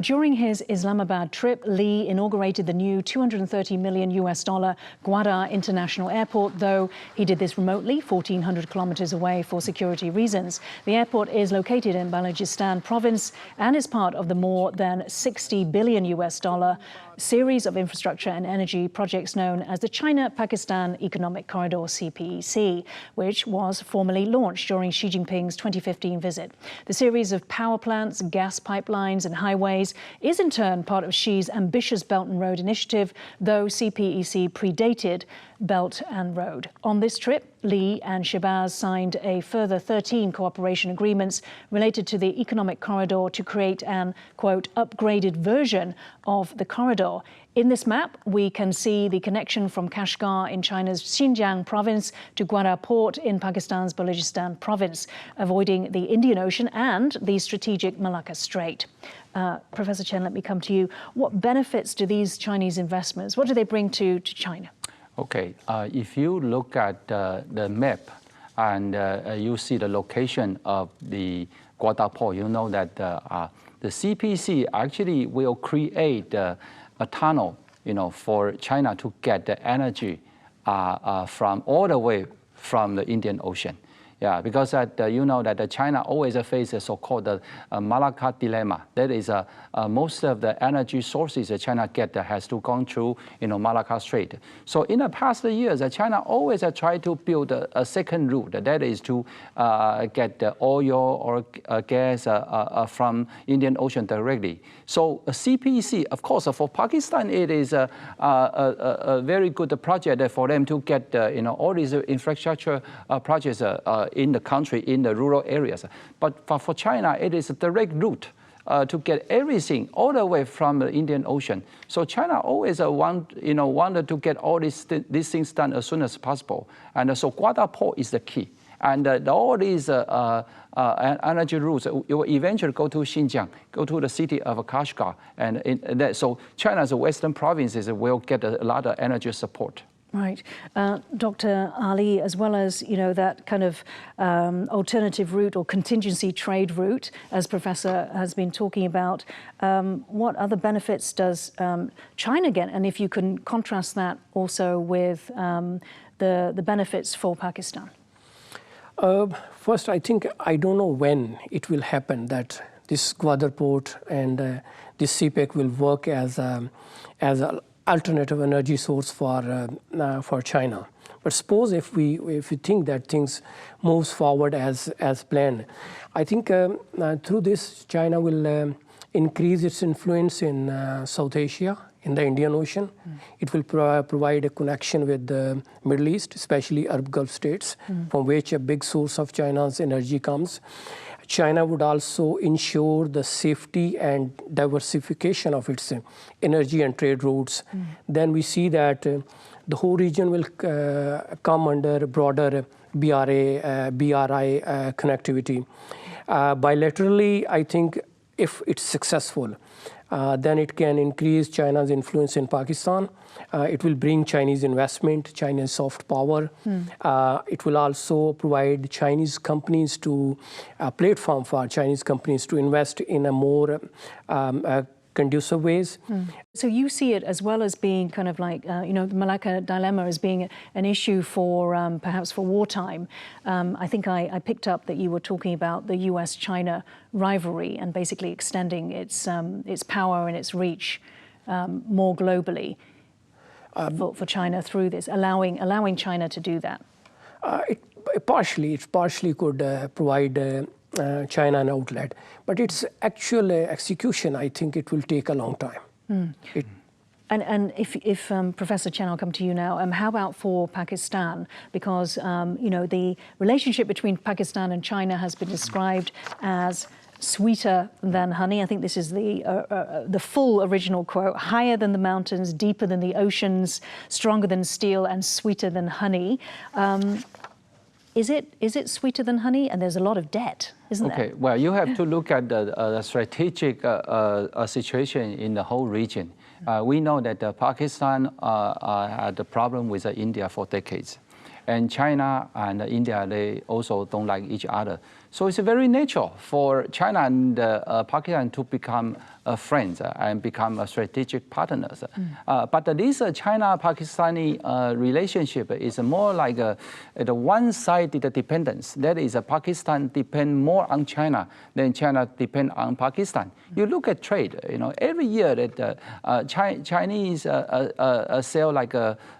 During his Islamabad trip, Li inaugurated the new $230 million Gwadar International Airport, though he did this remotely, 1,400 kilometers away for security reasons. The airport is located in Balochistan province and is part of the more than $60 billion series of infrastructure and energy projects known as the China-Pakistan Economic Corridor, CPEC, which was formally launched during Xi Jinping's 2015 visit. The series of power plants, gas pipelines and highways is in turn part of Xi's ambitious Belt and Road initiative, though CPEC predated Belt and Road. On this trip, Li and Shahbaz signed a further 13 cooperation agreements related to the economic corridor to create an, quote, upgraded version of the corridor. In this map, we can see the connection from Kashgar in China's Xinjiang province to Gwadar port in Pakistan's Balochistan province, avoiding the Indian Ocean and the strategic Malacca Strait. Professor Chen, let me come to you. What benefits do these Chinese investments, what do they bring to China? Okay, if you look at the map and you see the location of the Gwadar port, you know that the CPC actually will create a tunnel, for China to get the energy from all the way from the Indian Ocean. Yeah, because you know that China always faces so-called Malacca dilemma. That is, most of the energy sources that China get has to go through, Malacca Strait. So in the past years, China always tried to build a second route. That is to get the oil or gas from Indian Ocean directly. So CPEC, of course, for Pakistan, it is a very good project for them to get, all these infrastructure projects in the country, in the rural areas. But for China, it is a direct route to get everything all the way from the Indian Ocean. So China always wanted to get all these things done as soon as possible. And so Gwadar port is the key. And all these energy routes will eventually go to Xinjiang, go to the city of Kashgar. And so China's western provinces will get a lot of energy support. Right. Dr. Ali, as well as, that kind of alternative route or contingency trade route, as Professor has been talking about, what other benefits does China get? And if you can contrast that also with the benefits for Pakistan. First, I think I don't know when it will happen that this Gwadar port and this CPEC will work as an alternative energy source for China. But suppose if we think that things moves forward as planned, I think through this China will increase its influence in South Asia, in the Indian Ocean. It will provide a connection with the Middle East, especially Arab Gulf states, from which a big source of China's energy comes. China would also ensure the safety and diversification of its energy and trade routes. Then we see that the whole region will come under broader BRI connectivity. Bilaterally, I think if it's successful, then it can increase China's influence in Pakistan. It will bring Chinese investment, Chinese soft power. It will also provide Chinese companies a platform for Chinese companies to invest in a more conducive ways. So you see it as well as being kind of like, the Malacca dilemma as being an issue for perhaps for wartime. I think I picked up that you were talking about the US-China rivalry and basically extending its power and its reach more globally for China through this, allowing China to do that. It partially could provide China an outlet, but its actual execution, I think it will take a long time. And if Professor Chen, I'll come to you now. How about for Pakistan? Because the relationship between Pakistan and China has been described as sweeter than honey. I think this is the full original quote: higher than the mountains, deeper than the oceans, stronger than steel, and sweeter than honey. Is it sweeter than honey? And there's a lot of debt, isn't there? Okay, well, you have to look at the strategic situation in the whole region. We know that Pakistan had a problem with India for decades. And China and India, they also don't like each other. So it's very natural for China and Pakistan to become friends and become strategic partners. But this China-Pakistani relationship is more like a one-sided dependence. That is, Pakistan depend more on China than China depend on Pakistan. You look at trade. Every year that Chinese sell like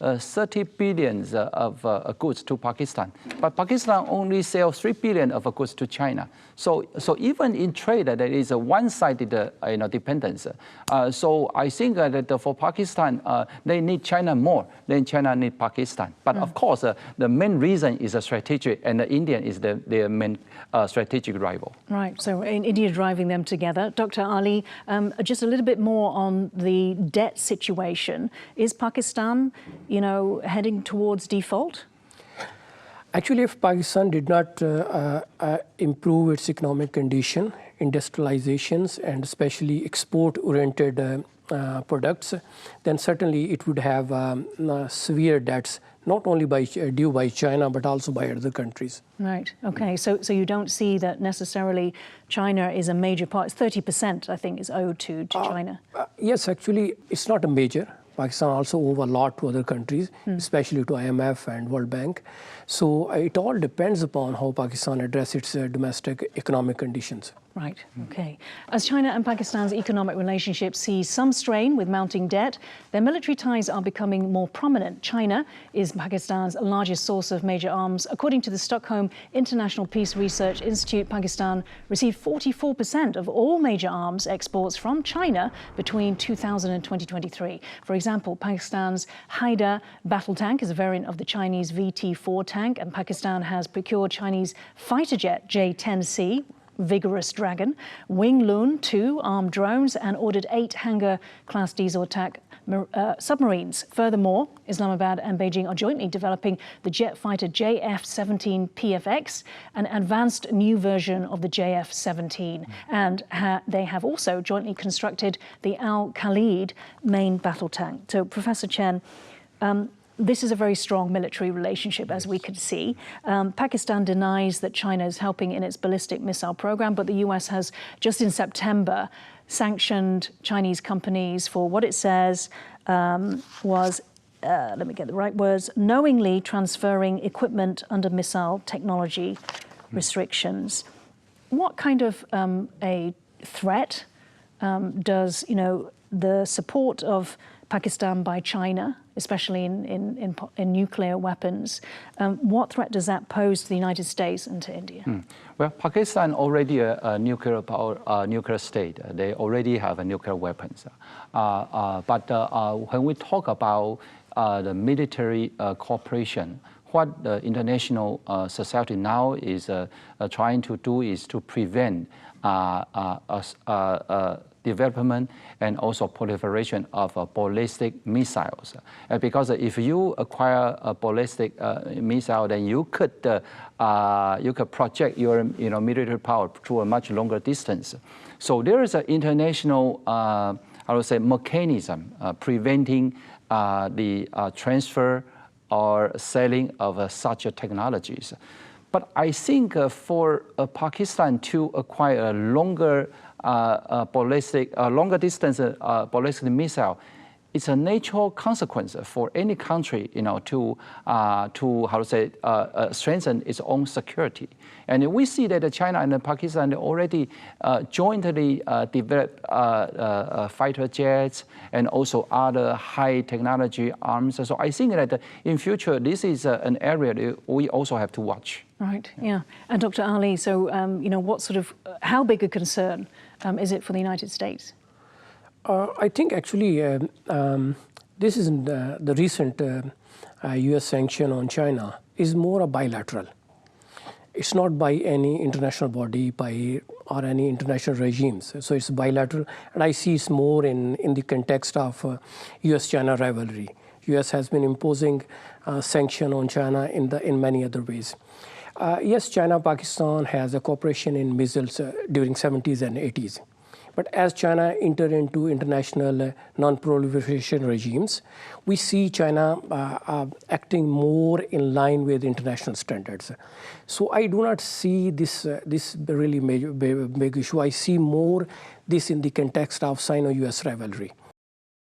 30 billion of goods to Pakistan, but Pakistan only sells 3 billion of goods to China. So even in trade, there is a one-sided dependence. So I think that for Pakistan, they need China more than China need Pakistan. But of course, the main reason is a strategic, and India is their main strategic rival. Right. So India driving them together. Dr. Ali, just a little bit more on the debt situation. Is Pakistan, heading towards default? Actually, if Pakistan did not improve its economic condition, industrializations, and especially export-oriented products, then certainly it would have severe debts, not only due by China, but also by other countries. Right. Okay. So you don't see that necessarily China is a major part. It's 30%, I think, is owed to China. Yes, actually, it's not a major. Pakistan also owes a lot to other countries, especially to IMF and World Bank. So it all depends upon how Pakistan addresses its domestic economic conditions. Right, okay. As China and Pakistan's economic relationship sees some strain with mounting debt, their military ties are becoming more prominent. China is Pakistan's largest source of major arms. According to the Stockholm International Peace Research Institute, Pakistan received 44% of all major arms exports from China between 2000 and 2023. For example, Pakistan's Haida battle tank is a variant of the Chinese VT-4 tank, and Pakistan has procured Chinese fighter jet J-10C, Vigorous Dragon, Wing Lun 2 armed drones, and ordered 8 Hangar-class diesel attack submarines. Furthermore, Islamabad and Beijing are jointly developing the jet fighter JF-17 PFX, an advanced new version of the JF-17. And they have also jointly constructed the Al-Khalid main battle tank. So, Professor Chen, this is a very strong military relationship, as we could see. Pakistan denies that China is helping in its ballistic missile program, but the US has just in September sanctioned Chinese companies for what it says was, let me get the right words, knowingly transferring equipment under missile technology restrictions. What kind of a threat does, the support of Pakistan by China, especially in nuclear weapons, what threat does that pose to the United States and to India? Well, Pakistan already a nuclear state. They already have nuclear weapons. But when we talk about the military cooperation, what the international society now is trying to do is to prevent development and also proliferation of ballistic missiles. Because if you acquire a ballistic missile, then you could project your military power to a much longer distance. So there is an international, I would say, mechanism preventing the transfer or selling of such technologies. But I think for Pakistan to acquire a longer longer distance ballistic missile, it's a natural consequence for any country, to strengthen its own security. And we see that China and Pakistan already jointly develop fighter jets and also other high technology arms. So I think that in future, this is an area that we also have to watch. Right. Yeah. And Dr. Ali, so how big a concern is it for the United States? I think actually this is the recent U.S. sanction on China is more a bilateral. It's not by any international body or any international regimes. So it's bilateral, and I see it's more in the context of U.S.-China rivalry. U.S. has been imposing sanction on China in many other ways. Yes, China-Pakistan has a cooperation in missiles during 70s and 80s. But as China enter into international non-proliferation regimes, we see China acting more in line with international standards. So I do not see this really big issue. I see more this in the context of Sino-US rivalry.